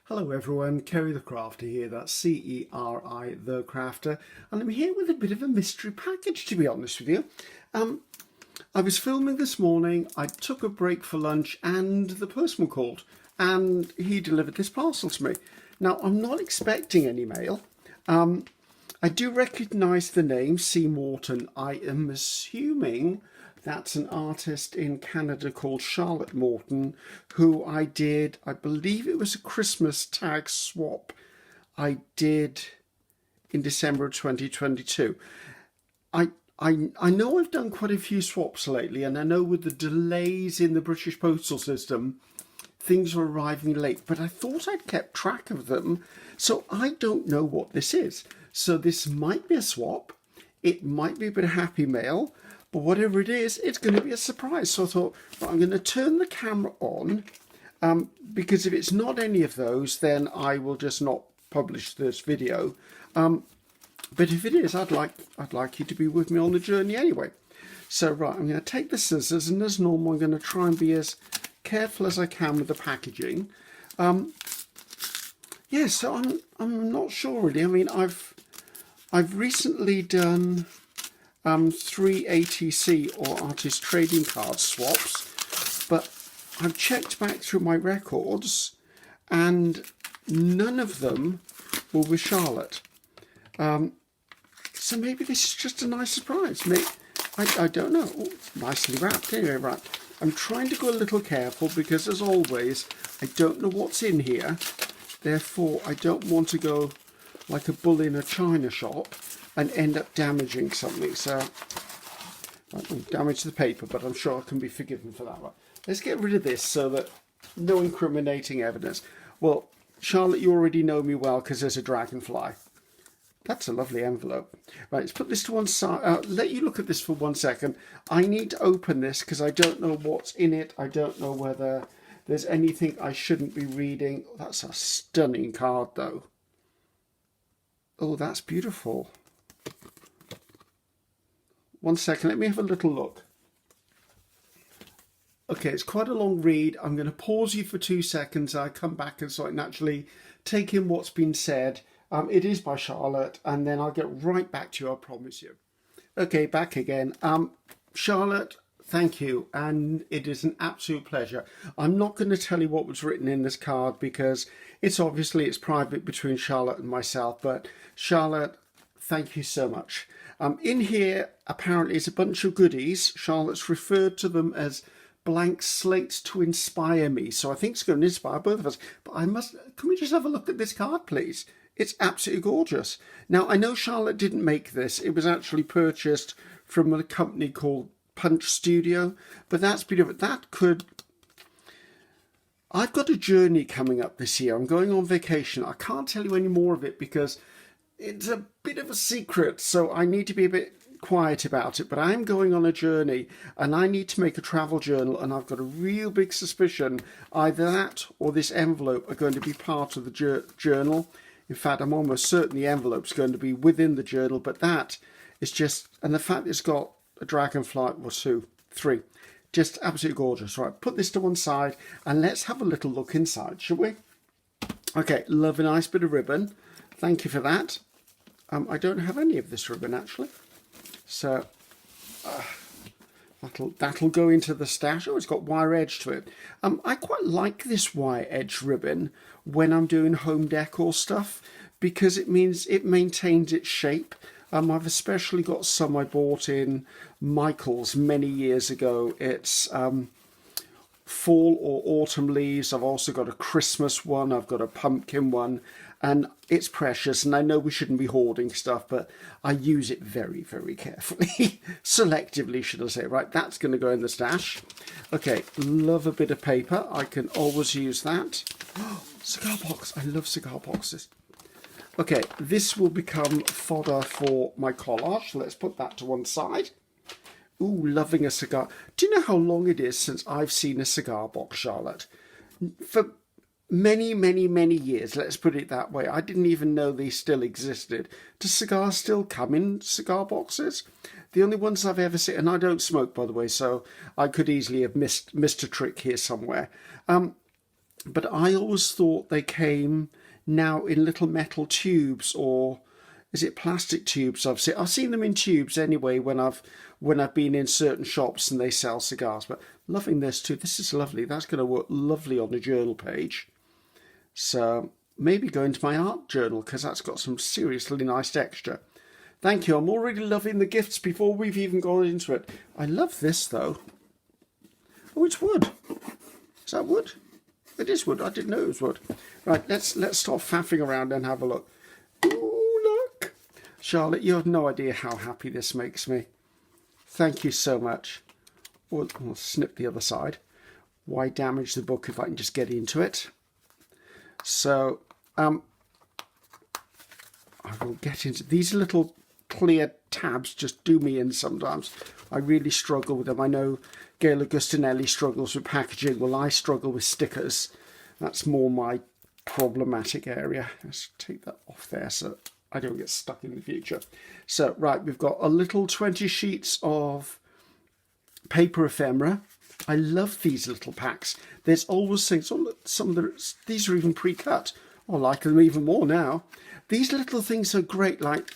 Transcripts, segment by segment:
Hello everyone, Ceri the Crafter here, that's C-E-R-I the Crafter, and I'm here with a bit of a mystery package, to be honest with you. I was filming this morning, I took a break for lunch and the postman called and he delivered this parcel to me. Now I'm not expecting any mail. I do recognise the name Ceri Morton. I am assuming that's an artist in Canada called Charlotte Morton, who I believe it was a Christmas tag swap I did in December of 2022. I know I've done quite a few swaps lately, and I know with the delays in the British postal system, things are arriving late, but I thought I'd kept track of them, so I don't know what this is. So this might be a swap, it might be a bit of happy mail, but whatever it is, it's going to be a surprise. So I thought, well, I'm going to turn the camera on, because if it's not any of those, then I will just not publish this video. But if it is, I'd like you to be with me on the journey anyway. So right, I'm going to take the scissors, and as normal, I'm going to try and be as careful as I can with the packaging. Yeah, so I'm not sure really. I mean, I've recently done 3 ATC or artist trading card swaps, but I've checked back through my records and none of them were with Charlotte. So maybe this is just a nice surprise. Maybe, I don't know. Oh, it's nicely wrapped. Anyway, right. I'm trying to go a little careful because, as always, I don't know what's in here. Therefore, I don't want to go like a bull in a china shop and end up damaging something. So I will damage the paper, but I'm sure I can be forgiven for that. Right. Let's get rid of this so that no incriminating evidence. Well, Charlotte, you already know me well because there's a dragonfly. That's a lovely envelope. Right, let's put this to one side. Let you look at this for 1 second. I need to open this because I don't know what's in it. I don't know whether there's anything I shouldn't be reading. That's a stunning card, though. Oh, that's beautiful. 1 second, let me have a little look. Okay, it's quite a long read. I'm going to pause you for 2 seconds. I come back and so I can actually take in what's been said. It is by Charlotte, and then I'll get right back to you, I promise you. Okay, back again. Charlotte, thank you, and it is an absolute pleasure. I'm not going to tell you what was written in this card because it's private between Charlotte and myself, but Charlotte, thank you so much. In here, apparently, is a bunch of goodies. Charlotte's referred to them as blank slates to inspire me, so I think it's going to inspire both of us. But can we just have a look at this card, please? It's absolutely gorgeous. Now, I know Charlotte didn't make this. It was actually purchased from a company called Punch Studio, but that's beautiful. I've got a journey coming up this year. I'm going on vacation. I can't tell you any more of it because it's a bit of a secret, so I need to be a bit quiet about it, but I'm going on a journey and I need to make a travel journal, and I've got a real big suspicion either that or this envelope are going to be part of the journal. In fact, I'm almost certain the envelope's going to be within the journal, but that is just, and the fact it's got a dragonfly, or 2, 3, just absolutely gorgeous. Right, put this to one side and let's have a little look inside, shall we? Okay, love a nice bit of ribbon. Thank you for that. I don't have any of this ribbon actually, so that'll go into the stash. Oh, it's got wire edge to it. I quite like this wire edge ribbon when I'm doing home decor stuff because it means it maintains its shape. I've especially got some I bought in Michael's many years ago. It's fall or autumn leaves. I've also got a Christmas one. I've got a pumpkin one, and it's precious. And I know we shouldn't be hoarding stuff, but I use it very, very carefully. Selectively, should I say. Right, that's going to go in the stash. Okay, love a bit of paper. I can always use that. Oh, cigar box. I love cigar boxes. Okay, this will become fodder for my collage. Let's put that to one side. Ooh, loving a cigar. Do you know how long it is since I've seen a cigar box, Charlotte? For many, many, many years, let's put it that way. I didn't even know they still existed. Do cigars still come in cigar boxes? The only ones I've ever seen, and I don't smoke, by the way, so I could easily have missed a trick here somewhere. but I always thought they came now in little metal tubes, or is it plastic tubes? I've seen them in tubes anyway when I've been in certain shops and they sell cigars. But loving this too. This is lovely. That's going to work lovely on a journal page. So maybe go into my art journal because that's got some seriously nice texture. Thank you. I'm already loving the gifts before we've even gone into it. I love this though. Oh, it's wood. Is that wood? It is wood. I didn't know it was wood. Right, let's stop faffing around and have a look. Ooh, look. Charlotte, you have no idea how happy this makes me. Thank you so much. We'll snip the other side. Why damage the book if I can just get into it? So, I will get into these little clear tabs. Just do me in sometimes. I really struggle with them. I know Gail Augustinelli struggles with packaging. Well, I struggle with stickers. That's more my problematic area. Let's take that off there so I don't get stuck in the future. So, right, we've got a little 20 sheets of paper ephemera. I love these little packs. There's always things, these are even pre-cut. I like them even more now. These little things are great, like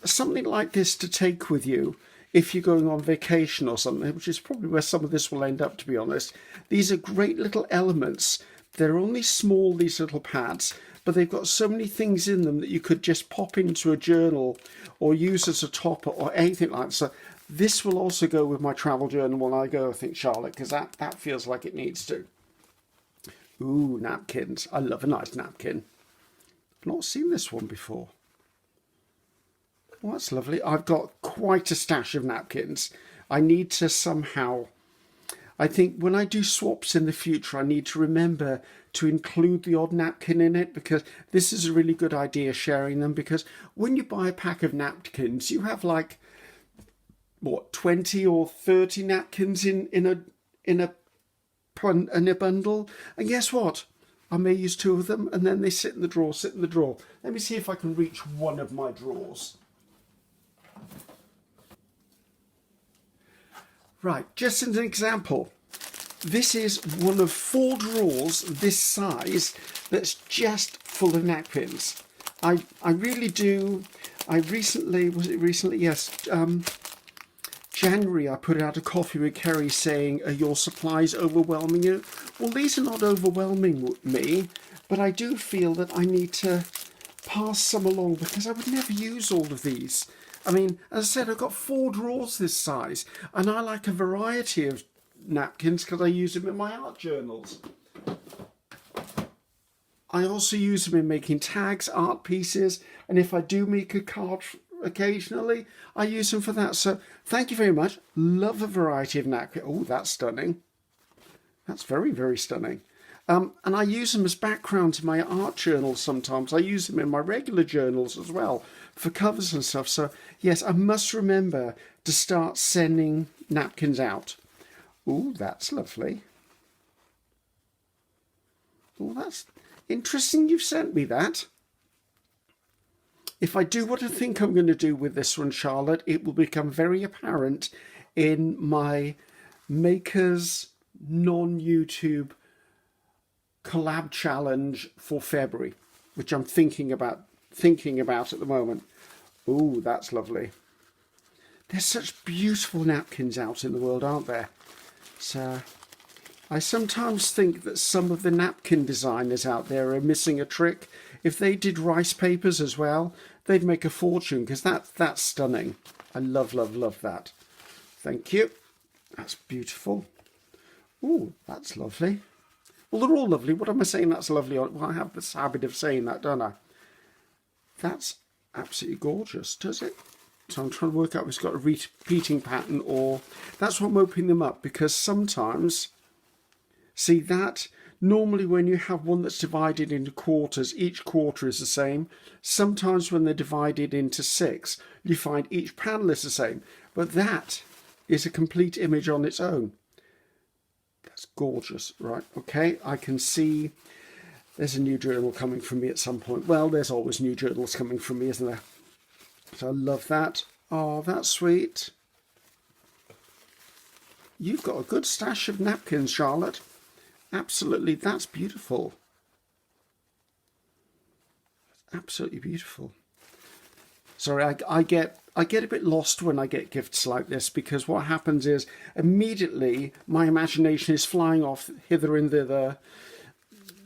something like this to take with you if you're going on vacation or something, which is probably where some of this will end up, to be honest. These are great little elements. They're only small, these little pads, but they've got so many things in them that you could just pop into a journal or use as a topper or anything like that. So this will also go with my travel journal when I go, I think, Charlotte, because that feels like it needs to. Ooh, napkins. I love a nice napkin. I've not seen this one before. Well, that's lovely. I've got quite a stash of napkins. I need to somehow... I think when I do swaps in the future, I need to remember to include the odd napkin in it, because this is a really good idea, sharing them, because when you buy a pack of napkins, you have like, what, 20 or 30 napkins in a bundle, and guess what? I may use 2 of them, and then they sit in the drawer. Let me see if I can reach one of my drawers. Right, just as an example, this is one of 4 drawers this size that's just full of napkins. I really do. Yes, January I put out a coffee with Ceri saying, are your supplies overwhelming you? Well, these are not overwhelming me, but I do feel that I need to pass some along because I would never use all of these. I mean, as I said, I've got 4 drawers this size, and I like a variety of napkins because I use them in my art journals. I also use them in making tags, art pieces, and if I do make a card occasionally, I use them for that. So thank you very much. Love a variety of napkins. Oh, that's stunning. That's very, very stunning. And I use them as backgrounds in my art journals sometimes. I use them in my regular journals as well for covers and stuff. So yes, I must remember to start sending napkins out. Oh, that's lovely. Oh, that's interesting you've sent me that. If I do what I think I'm going to do with this one, Charlotte, it will become very apparent in my Makers non-YouTube collab challenge for February, which I'm thinking about at the moment. Oh, that's lovely. There's such beautiful napkins out in the world, aren't there? So I sometimes think that some of the napkin designers out there are missing a trick. If they did rice papers as well, they'd make a fortune, because that's stunning. I love, love, love that. Thank you. That's beautiful. Oh, that's lovely. Well, they're all lovely. What am I saying that's lovely? Well, I have this habit of saying that, don't I? That's absolutely gorgeous, does it? So I'm trying to work out if it's got a repeating pattern, or that's what I'm opening them up, because sometimes, see that, normally when you have one that's divided into quarters, each quarter is the same. Sometimes when they're divided into 6, you find each panel is the same. But that is a complete image on its own. That's gorgeous. Right, okay, I can see there's a new journal coming from me at some point. Well, there's always new journals coming from me, isn't there? So I love that. Oh, that's sweet. You've got a good stash of napkins, Charlotte. Absolutely, that's beautiful. Absolutely beautiful. Sorry, I get a bit lost when I get gifts like this, because what happens is immediately my imagination is flying off hither and thither,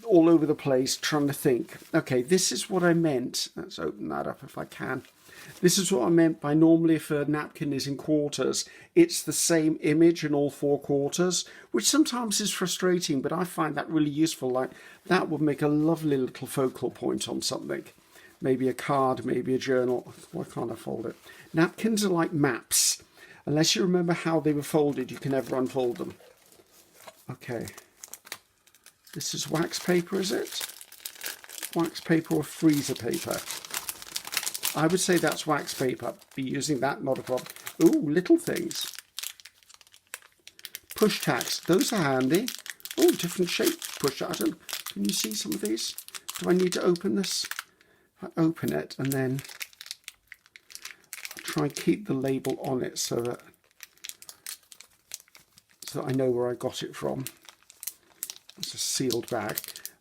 all over the place, trying to think. Okay, this is what I meant. Let's open that up if I can. This is what I meant by normally if a napkin is in quarters, it's the same image in all four quarters, which sometimes is frustrating, but I find that really useful. Like, that would make a lovely little focal point on something. Maybe a card, maybe a journal. Why can't I fold it? Napkins are like maps. Unless you remember how they were folded, you can never unfold them. Okay. This is wax paper, is it? Wax paper or freezer paper? I would say that's wax paper. Be using that, not a problem. Ooh, little things. Push tacks. Those are handy. Oh, different shape push tacks. Can you see some of these? Do I need to open this? I open it and then try and keep the label on it so that I know where I got it from. It's a sealed bag.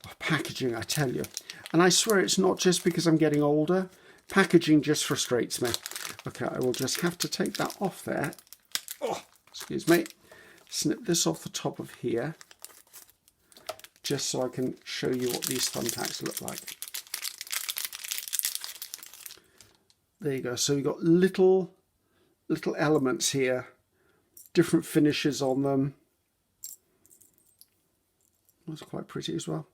Oh, packaging, I tell you. And I swear it's not just because I'm getting older. Packaging just frustrates me. Okay, I will just have to take that off there. Oh, excuse me. Snip this off the top of here, just so I can show you what these thumbtacks look like. There you go. So you've got little elements here, different finishes on them. That's quite pretty as well.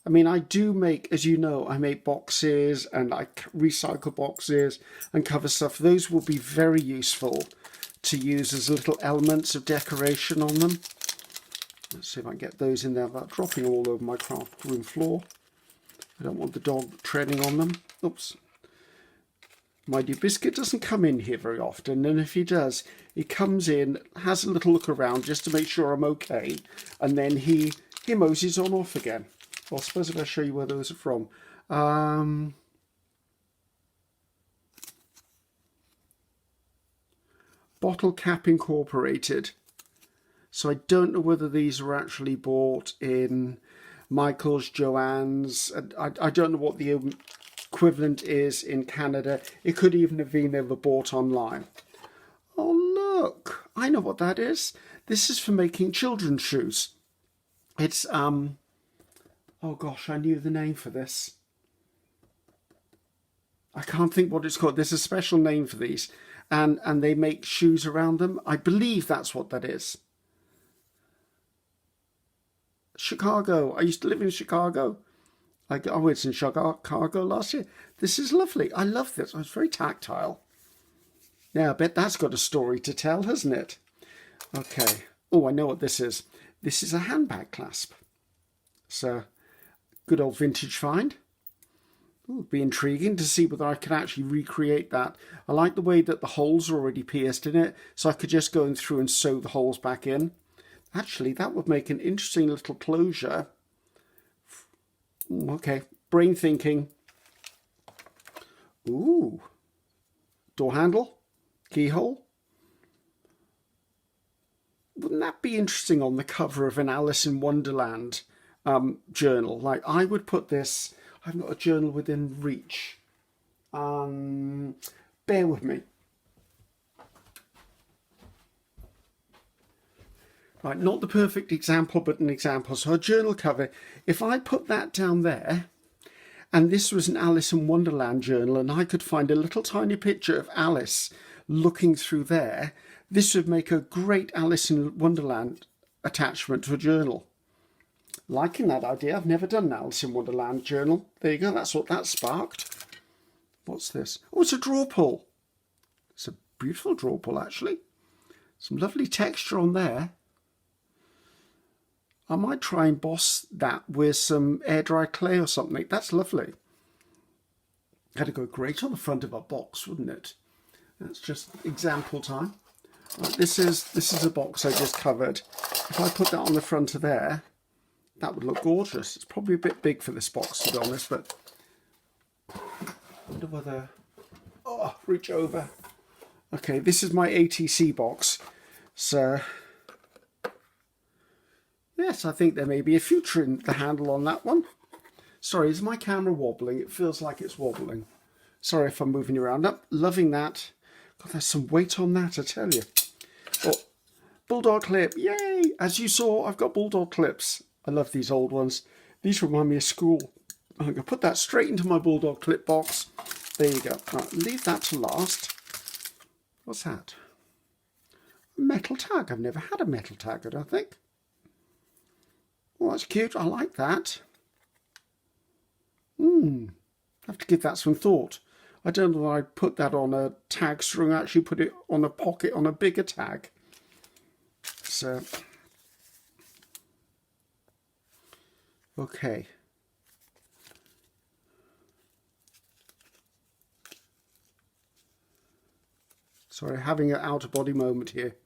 I mean, I do make, as you know, I make boxes and I recycle boxes and cover stuff. Those will be very useful to use as little elements of decoration on them. Let's see if I can get those in there without dropping all over my craft room floor. I don't want the dog treading on them. Oops. My dear Biscuit doesn't come in here very often, and if he does, he comes in, has a little look around just to make sure I'm okay, and then he moseys on off again. Well, I suppose if I show you where those are from. Bottle Cap Incorporated. So I don't know whether these were actually bought in Michael's, Joann's. I don't know what the equivalent is in Canada. It could even have been they were bought online. Oh, look. I know what that is. This is for making children's shoes. It's, oh gosh, I knew the name for this. I can't think what it's called. There's a special name for these. And they make shoes around them. I believe that's what that is. Chicago. I used to live in Chicago. I was in Chicago last year. This is lovely. I love this. It's very tactile. Yeah, I bet that's got a story to tell, hasn't it? Okay. Oh, I know what this is. This is a handbag clasp. So, good old vintage find. It would be intriguing to see whether I can actually recreate that. I like the way that the holes are already pierced in it, so I could just go in through and sew the holes back in. Actually, that would make an interesting little closure. Okay, brain thinking. Ooh, door handle, keyhole. Wouldn't that be interesting on the cover of an Alice in Wonderland journal? Like, I would put this. I've got a journal within reach. Bear with me. Right, not the perfect example, but an example. So a journal cover, if I put that down there, and this was an Alice in Wonderland journal, and I could find a little tiny picture of Alice looking through there, this would make a great Alice in Wonderland attachment to a journal. Liking that idea. I've never done an Alice in Wonderland journal. There you go, that's what that sparked. What's this? Oh, it's a drawer pull. It's a beautiful drawer pull, actually. Some lovely texture on there. I might try and emboss that with some air dry clay or something. That's lovely. That'd go great on the front of a box, wouldn't it? That's just example time. Right, this is a box I just covered. If I put that on the front of there, that would look gorgeous. It's probably a bit big for this box, to be honest, but I wonder whether... Oh, reach over. Okay, this is my ATC box. So Yes, I think there may be a future in the handle on that one. Sorry, is my camera wobbling? It feels like it's wobbling. Sorry if I'm moving you around. Loving that. God, there's some weight on that, I tell you. Oh, bulldog clip, yay! As you saw, I've got bulldog clips. I love these old ones. These remind me of school. I'm going to put that straight into my bulldog clip box. There you go. Right, leave that to last. What's that? A metal tag. I've never had a metal tag, I don't think. Oh, that's cute. I like that. I have to give that some thought. I don't know why I'd put that on a tag string, actually put it on a pocket on a bigger tag. So, okay. Sorry, having an out-of-body moment here.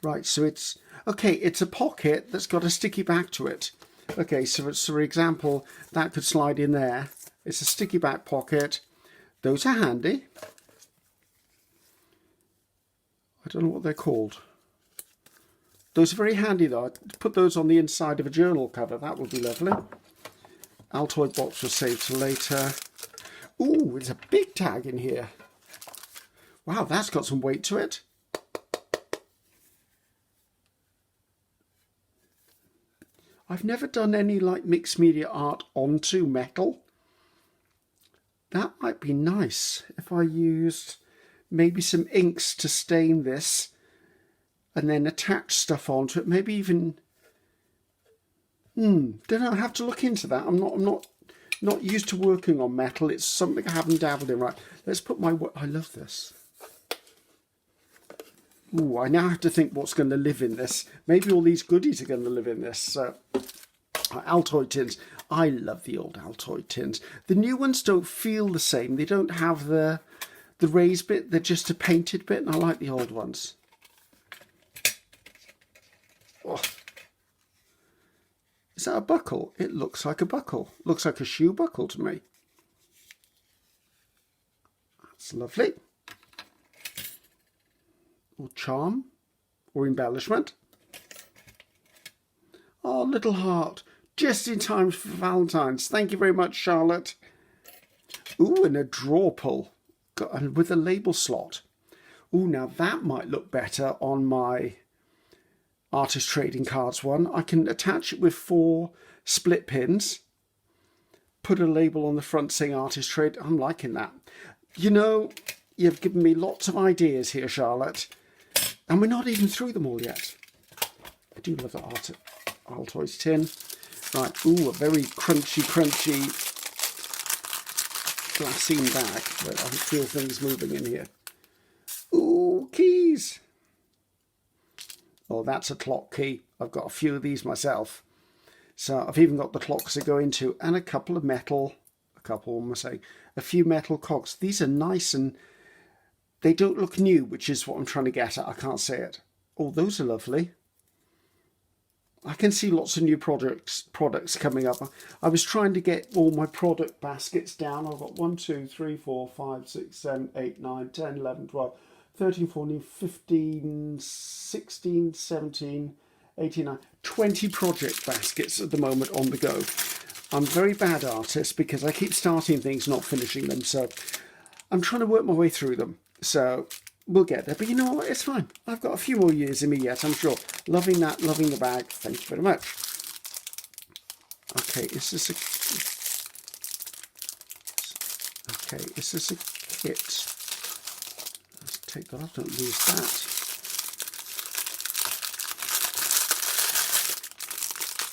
Right, so it's, okay, it's a pocket that's got a sticky back to it. Okay, so for example, that could slide in there. It's a sticky back pocket. Those are handy. I don't know what they're called. Those are very handy though. I'd put those on the inside of a journal cover. That would be lovely. Altoid box will save till later. Ooh, there's a big tag in here. Wow, that's got some weight to it. I've never done any like mixed media art onto metal. That might be nice if I used maybe some inks to stain this and then attach stuff onto it. Maybe even, don't know, I have to look into that. I'm not used to working on metal. It's something I haven't dabbled in. Right, let's put my, I love this. Ooh, I now have to think what's going to live in this. Maybe all these goodies are going to live in this. Altoid tins. I love the old Altoid tins. The new ones don't feel the same. They don't have the raised bit. They're just a painted bit, and I like the old ones. Oh. Is that a buckle? It looks like a buckle. Looks like a shoe buckle to me. That's lovely. Or charm, or embellishment. Oh, little heart, just in time for Valentine's. Thank you very much, Charlotte. Ooh, and a drawer pull with a label slot. Ooh, now that might look better on my artist trading cards one. I can attach it with 4 split pins, put a label on the front saying artist trade. I'm liking that. You know, you've given me lots of ideas here, Charlotte. And we're not even through them all yet. I do love the Altoids tin. Right, ooh, a very crunchy glassine bag. But I can feel things moving in here. Ooh, keys. Oh, that's a clock key. I've got a few of these myself. So I've even got the clocks to go into and a couple of metal, a few metal cogs. These are nice and they don't look new, which is what I'm trying to get at. I can't say it. Oh, those are lovely. I can see lots of new products coming up. I was trying to get all my product baskets down. I've got 1, 2, 3, 4, 5, 6, 7, 8, 9, 10, 11, 12, 13, 14, 15, 16, 17, 18, 19, 20 project baskets at the moment on the go. I'm a very bad artist because I keep starting things, not finishing them. So I'm trying to work my way through them. So we'll get there. But you know what? It's fine. I've got a few more years in me yet, I'm sure. Loving that. Loving the bag. Thank you very much. Okay, is this a... Okay, is this a kit? Let's take that off. Don't lose that.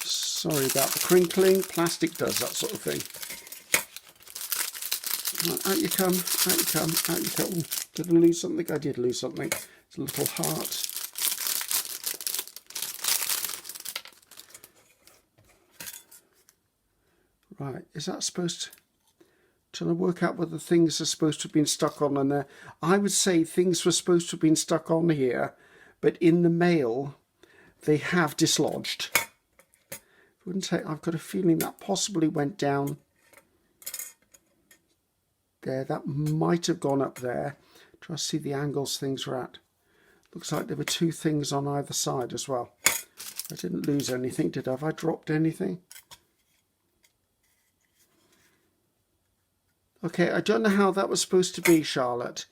Sorry about the crinkling. Plastic does that sort of thing. Right, out you come, out you come, out you come. Ooh, did I lose something? I did lose something. It's a little heart. Right, is that supposed to... Trying to work out whether things are supposed to have been stuck on in there. I would say things were supposed to have been stuck on here, but in the mail, they have dislodged. Wouldn't take, I've got a feeling that possibly went down there. That might have gone up there. Try to see the angles things are at. Looks like there were two things on either side as well. I didn't lose anything, did I? Have I dropped anything? Okay, I don't know how that was supposed to be, Charlotte.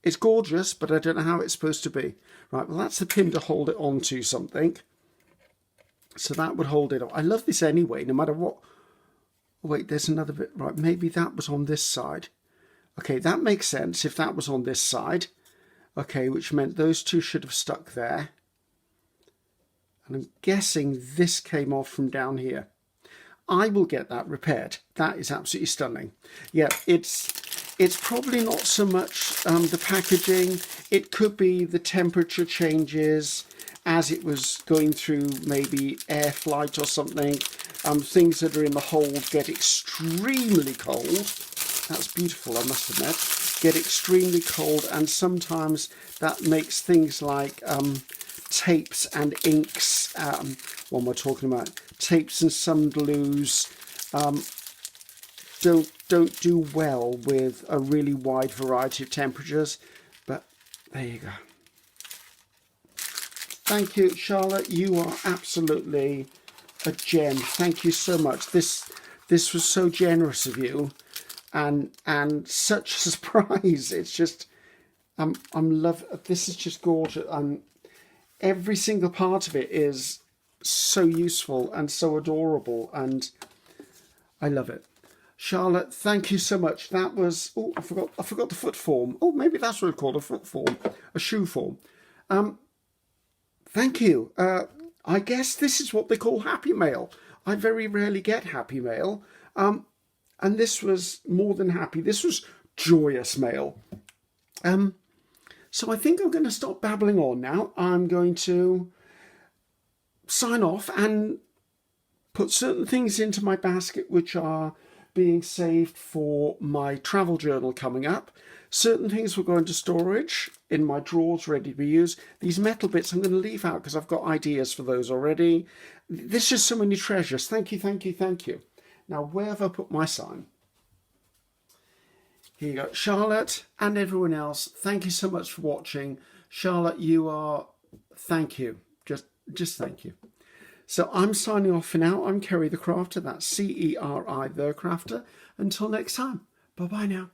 It's gorgeous, but I don't know how it's supposed to be. Right, well, that's the pin to hold it onto something. So that would hold it on. I love this anyway, no matter what. Wait, there's another bit. Right, maybe that was on this side. Okay, that makes sense if that was on this side. Okay, which meant those two should have stuck there. And I'm guessing this came off from down here. I will get that repaired. That is absolutely stunning. Yeah, it's probably not so much the packaging. It could be the temperature changes as it was going through maybe air flight or something. Things that are in the hold get extremely cold. That's beautiful, I must admit. Get extremely cold, and sometimes that makes things like tapes and inks, what am I talking about? Tapes and some glues don't do well with a really wide variety of temperatures, but there you go. Thank you, Charlotte. You are absolutely a gem. Thank you so much. This was so generous of you, and such a surprise. It's just this is just gorgeous. Every single part of it is so useful and so adorable, and I love it. Charlotte, thank you so much. That was, oh, I forgot the foot form. Oh, maybe that's what it's called, a foot form, a shoe form. Thank you. I guess this is what they call happy mail. I very rarely get happy mail. And this was more than happy. This was joyous mail. So I think I'm going to stop babbling on now. I'm going to sign off and put certain things into my basket which are being saved for my travel journal coming up. Certain things will go into storage in my drawers ready to be used. These metal bits I'm going to leave out because I've got ideas for those already. There's just so many treasures. Thank you, thank you, thank you. Now, where have I put my sign? Here you go. Charlotte and everyone else, thank you so much for watching. Charlotte, you are, thank you. Just thank you. So I'm signing off for now. I'm Ceri the Crafter. That's Ceri the Crafter. Until next time. Bye-bye now.